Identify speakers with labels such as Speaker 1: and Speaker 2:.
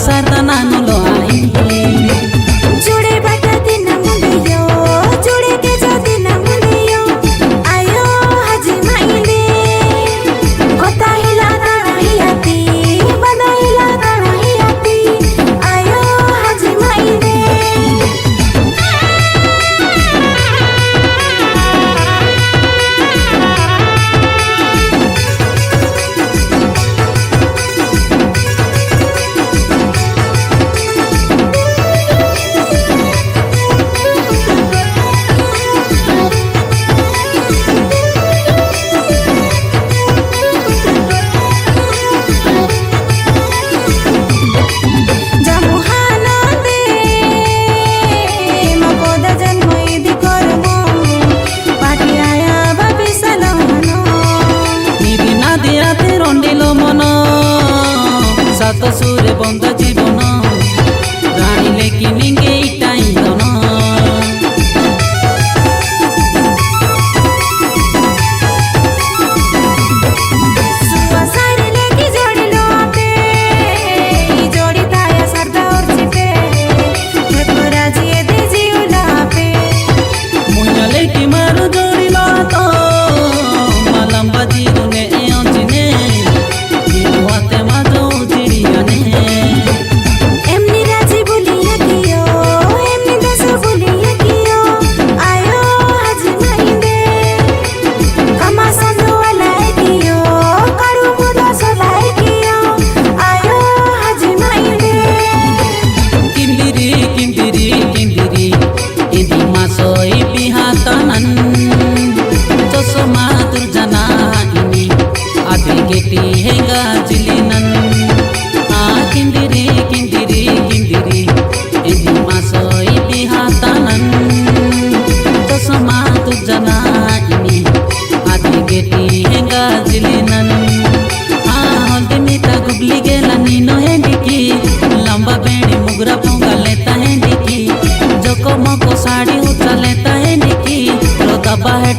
Speaker 1: sarta nanu lo ai
Speaker 2: जुड़े बटा दिन मुंडियो जुड़े के जो दिन मुंडियो आयो हाजी माइले कोता हिला हियाती बना हिला हियाती आयो हाजी माइले
Speaker 1: सात सुरे बंद जीवन रानी लेकिन निंगे इटाई दन
Speaker 2: सुआ सारे लेके जोड़ी लो पे जोड़ी ताया सरदा और चिपे ये पूरा जिए दे जीवला पे
Speaker 1: मुन्या लेके मारो जोड़ी लो तो मालम बाजीरू ने एंजिने दिलवाते माजो
Speaker 2: एमनी राजी बोलिया कियो एमनी दस बोलिया कियो आयो हाजी माइंदे कमा संदो वाला कियो करू मुदा सोलाई कियो आयो हाजी माइंदे
Speaker 1: किंदिरी किंदिरी किंदिरी इदी मासोई बिहातानन चोसोमा दुर्जना इनी आदि गेटी हेगा जिलिनन किंदिरी किंदिरी किंदिरी इदी मासोई बिहातानन चोसोमा दुर्जना इनी आदि गेटी हेगा जिलिनन हल्दी मीठा गुबली गेला नीनो हेंडिकी लंबा बेड़ी मुगरा पोंगा लेता हेंडिकी जोको मको साड़ी उठा लेता हेंडिकी रो दबा है